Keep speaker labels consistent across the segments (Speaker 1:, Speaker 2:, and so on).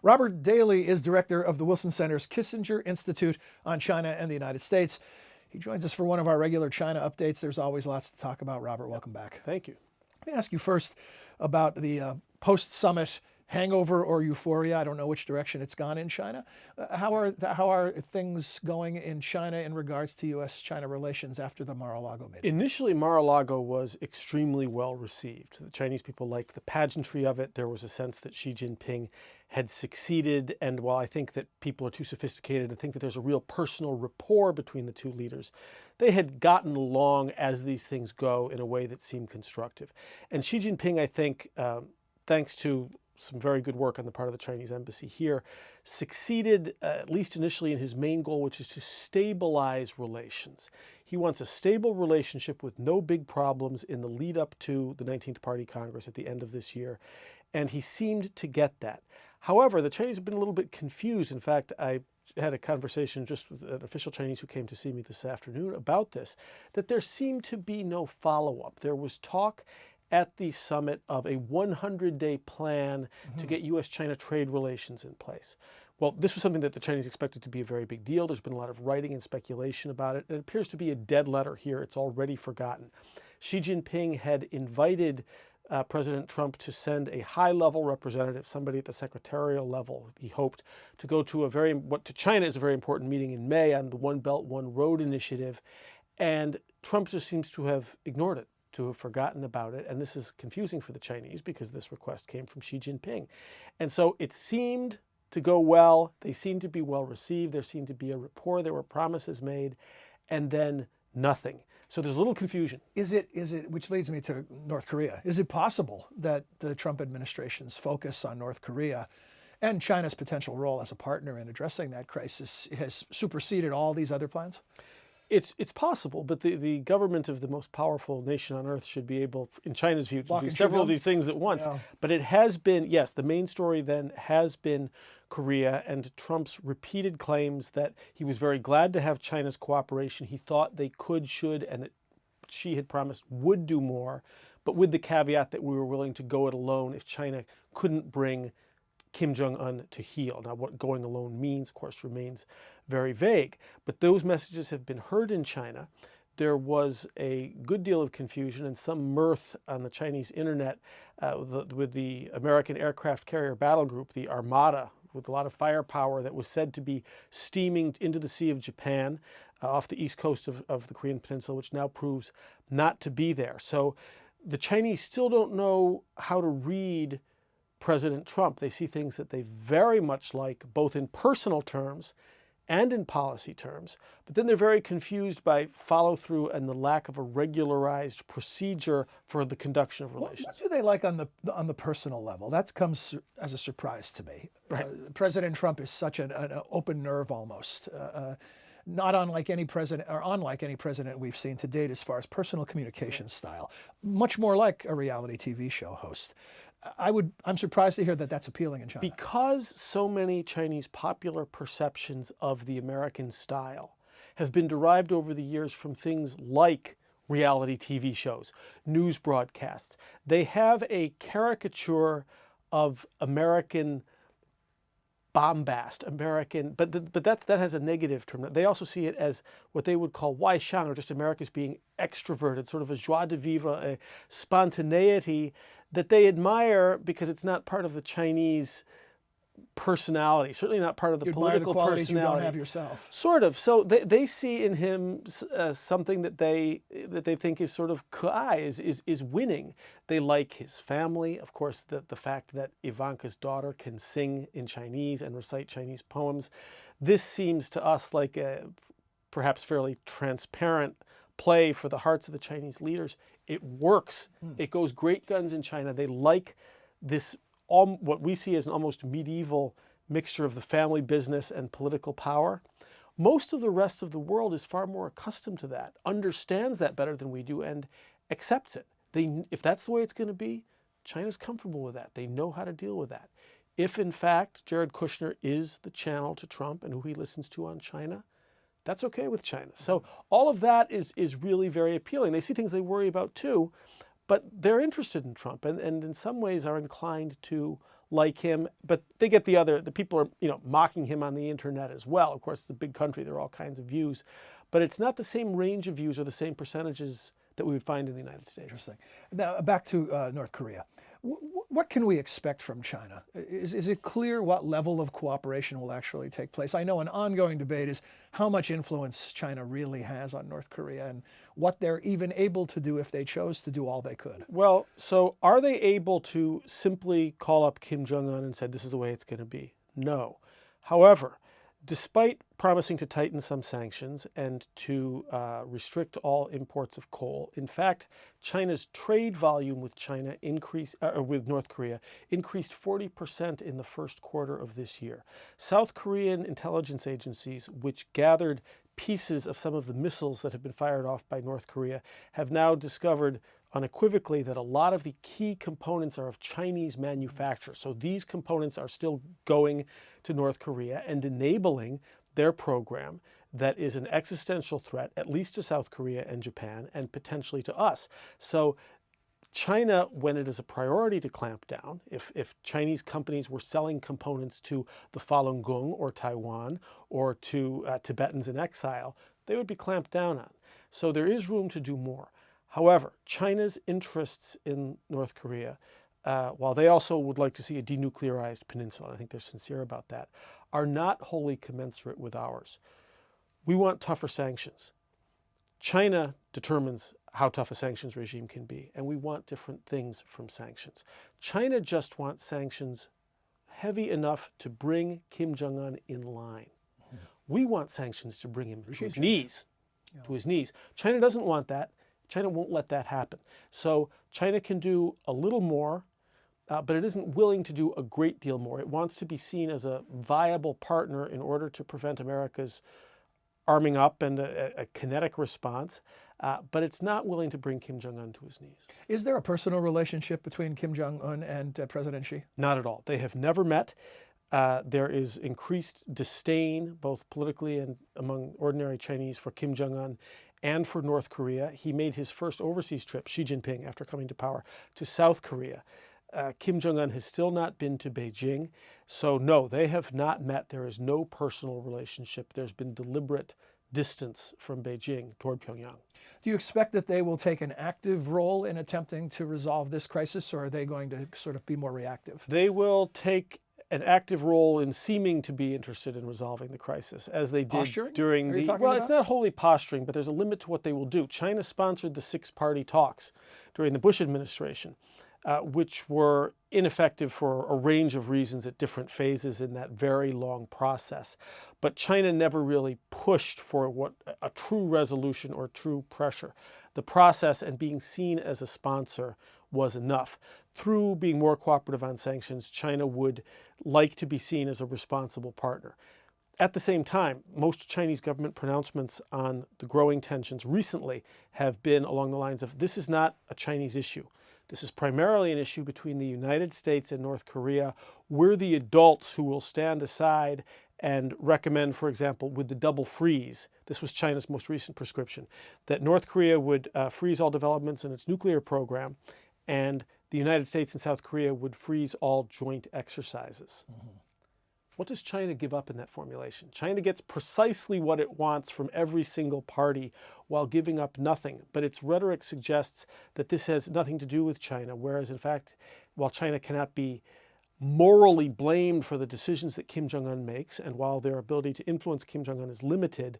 Speaker 1: Robert Daly is director of the Wilson Center's Kissinger Institute on China and the United States. He joins us for one of our regular China updates. There's always lots to talk about. Robert, welcome back.
Speaker 2: Thank you.
Speaker 1: Let me ask you first about the post-summit hangover or euphoria. I don't know which direction it's gone in China. How are things going in China in regards to U.S. China relations after the Mar-a-Lago meeting?
Speaker 2: Initially, Mar-a-Lago was extremely well received. The Chinese people liked the pageantry of it. There was a sense that Xi Jinping had succeeded. And while I think that people are too sophisticated to think that there's a real personal rapport between the two leaders, they had gotten along as these things go in a way that seemed constructive. And Xi Jinping, I think, thanks to some very good work on the part of the Chinese embassy here, succeeded, at least initially, in his main goal, which is to stabilize relations. He wants a stable relationship with no big problems in the lead up to the 19th Party Congress at the end of this year, and he seemed to get that. However, the Chinese have been a little bit confused. In fact, I had a conversation just with an official Chinese who came to see me this afternoon about this, that there seemed to be no follow-up. There was talk at the summit of a 100-day plan to get U.S. China trade relations in place. Well, this was something that the Chinese expected to be a very big deal. There's been a lot of writing and speculation about it. It appears to be a dead letter here. It's already forgotten. Xi Jinping had invited President Trump to send a high-level representative, somebody at the secretarial level, he hoped, to go to what to China is a very important meeting in May on the One Belt, One Road initiative. And Trump just seems to have ignored it, to have forgotten about it. And this is confusing for the Chinese because this request came from Xi Jinping. And so it seemed to go well. They seemed to be well received. There seemed to be a rapport. There were promises made, and then nothing. So there's a little confusion.
Speaker 1: Is it, which leads me to North Korea. Is it possible that the Trump administration's focus on North Korea and China's potential role as a partner in addressing that crisis has superseded all these other plans?
Speaker 2: It's possible, but the government of the most powerful nation on earth should be able, in China's view, to do several of these things at once. Yeah. But it has been, yes, the main story then has been Korea and Trump's repeated claims that he was very glad to have China's cooperation. He thought they could, should, and that Xi had promised would do more, but with the caveat that we were willing to go it alone if China couldn't bring Kim Jong-un to heel. Now, what going alone means, of course, remains very vague. But those messages have been heard in China. There was a good deal of confusion and some mirth on the Chinese internet with the American aircraft carrier battle group, the Armada, with a lot of firepower that was said to be steaming into the Sea of Japan off the east coast of the Korean Peninsula, which now proves not to be there. So the Chinese still don't know how to read President Trump. They see things that they very much like, both in personal terms and in policy terms, but then they're very confused by follow-through and the lack of a regularized procedure for the conduction of relations.
Speaker 1: What do they like on the personal level? That comes as a surprise to me. Right. President Trump is such an open nerve almost. Not unlike any president, or unlike any president we've seen to date as far as personal communication style. Much more like a reality TV show host. I'm surprised to hear that that's appealing in China.
Speaker 2: Because so many Chinese popular perceptions of the American style have been derived over the years from things like reality TV shows, news broadcasts. They have a caricature of American bombast, but that has a negative term. They also see it as what they would call Waishang, or just America's being extroverted, sort of a joie de vivre, a spontaneity that they admire because it's not part of the Chinese personality, certainly not part of the political personality.
Speaker 1: You don't have yourself.
Speaker 2: Sort of. So they see in him something that they think is sort of is winning. They like his family, of course, the fact that Ivanka's daughter can sing in Chinese and recite Chinese poems. This seems to us like a perhaps fairly transparent play for the hearts of the Chinese leaders. It works. It goes great guns in China. They like this, what we see as an almost medieval mixture of the family business and political power. Most of the rest of the world is far more accustomed to that, understands that better than we do, and accepts it. If that's the way it's going to be, China's comfortable with that. They know how to deal with that. If, in fact, Jared Kushner is the channel to Trump and who he listens to on China, that's okay with China. So all of that is really very appealing. They see things they worry about too, but they're interested in Trump and in some ways are inclined to like him, but they get the people are, mocking him on the internet as well. Of course, it's a big country, there are all kinds of views, but it's not the same range of views or the same percentages that we would find in the United States.
Speaker 1: Interesting. Now, back to North Korea. What can we expect from China? Is it clear what level of cooperation will actually take place? I know an ongoing debate is how much influence China really has on North Korea and what they're even able to do if they chose to do all they could.
Speaker 2: Well, so are they able to simply call up Kim Jong-un and say, this is the way it's going to be? No. However, despite promising to tighten some sanctions and to restrict all imports of coal, in fact, China's trade volume with with North Korea increased 40% in the first quarter of this year. South Korean intelligence agencies, which gathered pieces of some of the missiles that have been fired off by North Korea, have now discovered unequivocally that a lot of the key components are of Chinese manufacture. So these components are still going to North Korea and enabling their program that is an existential threat, at least to South Korea and Japan, and potentially to us. So China, when it is a priority to clamp down, if Chinese companies were selling components to the Falun Gong or Taiwan or to Tibetans in exile, they would be clamped down on. So there is room to do more. However, China's interests in North Korea, while they also would like to see a denuclearized peninsula, I think they're sincere about that, are not wholly commensurate with ours. We want tougher sanctions. China determines how tough a sanctions regime can be, and we want different things from sanctions. China just wants sanctions heavy enough to bring Kim Jong-un in line. We want sanctions to bring him to his knees. To his knees. China doesn't want that. China won't let that happen. So China can do a little more, but it isn't willing to do a great deal more. It wants to be seen as a viable partner in order to prevent America's arming up and a kinetic response, but it's not willing to bring Kim Jong-un to his knees.
Speaker 1: Is there a personal relationship between Kim Jong-un and President Xi?
Speaker 2: Not at all. They have never met. There is increased disdain, both politically and among ordinary Chinese, for Kim Jong-un and for North Korea. He made his first overseas trip, Xi Jinping, after coming to power, to South Korea. Kim Jong-un has still not been to Beijing. So no, they have not met. There is no personal relationship. There's been deliberate distance from Beijing toward Pyongyang.
Speaker 1: Do you expect that they will take an active role in attempting to resolve this crisis, or are they going to sort of be more reactive?
Speaker 2: They will take an active role in seeming to be interested in resolving the crisis, as they did
Speaker 1: Posturing?
Speaker 2: during
Speaker 1: Are you
Speaker 2: the...
Speaker 1: talking
Speaker 2: Well,
Speaker 1: about?
Speaker 2: it's not wholly posturing, but there's a limit to what they will do. China sponsored the six-party talks during the Bush administration, which were ineffective for a range of reasons at different phases in that very long process. But China never really pushed for what a true resolution or true pressure. The process and being seen as a sponsor was enough. Through being more cooperative on sanctions, China would like to be seen as a responsible partner. At the same time, most Chinese government pronouncements on the growing tensions recently have been along the lines of, this is not a Chinese issue. This is primarily an issue between the United States and North Korea. We're the adults who will stand aside and recommend, for example, with the double freeze, this was China's most recent prescription, that North Korea would freeze all developments in its nuclear program, and the United States and South Korea would freeze all joint exercises. What does China give up in that formulation? China gets precisely what it wants from every single party while giving up nothing. But its rhetoric suggests that this has nothing to do with China, whereas in fact, while China cannot be morally blamed for the decisions that Kim Jong-un makes, and while their ability to influence Kim Jong-un is limited,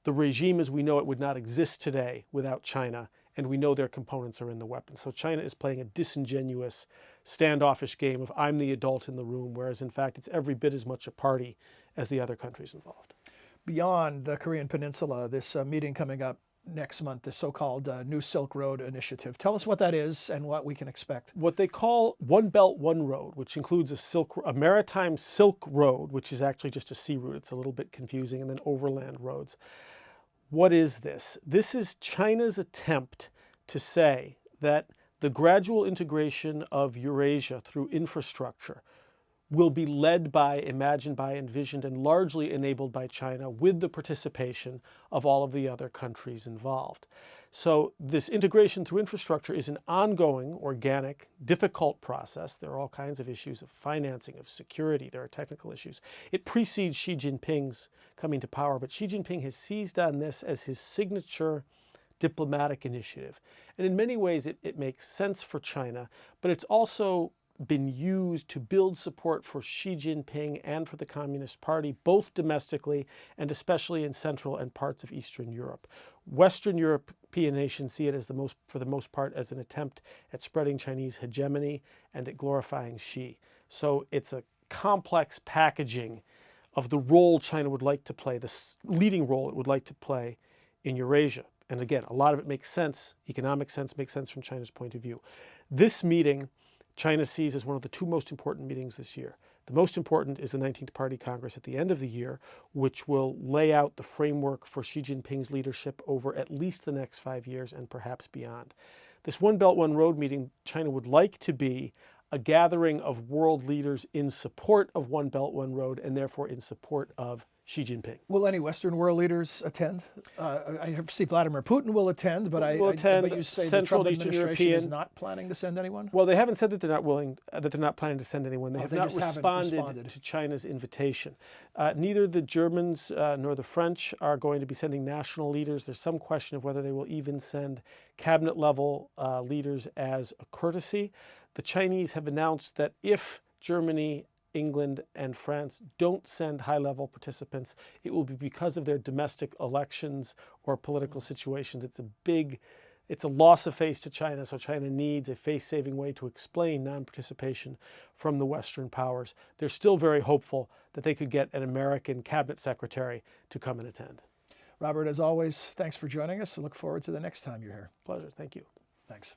Speaker 2: the regime as we know it would not exist today without China, and we know their components are in the weapons. So China is playing a disingenuous, standoffish game of I'm the adult in the room, whereas in fact it's every bit as much a party as the other countries involved.
Speaker 1: Beyond the Korean Peninsula, this meeting coming up next month, the so-called New Silk Road Initiative. Tell us what that is and what we can expect.
Speaker 2: What they call One Belt, One Road, which includes a maritime silk road, which is actually just a sea route. It's a little bit confusing, and then overland roads. What is this? This is China's attempt to say that the gradual integration of Eurasia through infrastructure will be led by, imagined by, envisioned, and largely enabled by China with the participation of all of the other countries involved. So this integration through infrastructure is an ongoing, organic, difficult process. There are all kinds of issues of financing, of security. There are technical issues. It precedes Xi Jinping's coming to power, but Xi Jinping has seized on this as his signature diplomatic initiative. And in many ways, it makes sense for China, but it's also been used to build support for Xi Jinping and for the Communist Party, both domestically and especially in Central and parts of Eastern Europe. Western European nations see it as for the most part, as an attempt at spreading Chinese hegemony and at glorifying Xi. So it's a complex packaging of the role China would like to play, the leading role it would like to play in Eurasia. And again, a lot of it makes sense, economic sense, makes sense from China's point of view. This meeting China sees as one of the two most important meetings this year. The most important is the 19th Party Congress at the end of the year, which will lay out the framework for Xi Jinping's leadership over at least the next 5 years and perhaps beyond. This One Belt, One Road meeting, China would like to be a gathering of world leaders in support of One Belt, One Road, and therefore in support of Xi Jinping.
Speaker 1: Will any Western world leaders attend? I see Vladimir Putin will attend, but but you say
Speaker 2: Central
Speaker 1: the
Speaker 2: and
Speaker 1: Trump
Speaker 2: Eastern
Speaker 1: administration
Speaker 2: European
Speaker 1: is not planning to send anyone?
Speaker 2: Well, they haven't said that they're not planning to send anyone. They have
Speaker 1: they
Speaker 2: not
Speaker 1: just haven't
Speaker 2: responded to China's invitation. Neither the Germans nor the French are going to be sending national leaders. There's some question of whether they will even send cabinet-level leaders as a courtesy. The Chinese have announced that if Germany, England, and France don't send high-level participants, it will be because of their domestic elections or political situations. It's a loss of face to China, so China needs a face-saving way to explain non-participation from the Western powers. They're still very hopeful that they could get an American cabinet secretary to come and attend.
Speaker 1: Robert, as always, thanks for joining us. I look forward to the next time you're here.
Speaker 2: Pleasure. Thank you.
Speaker 1: Thanks.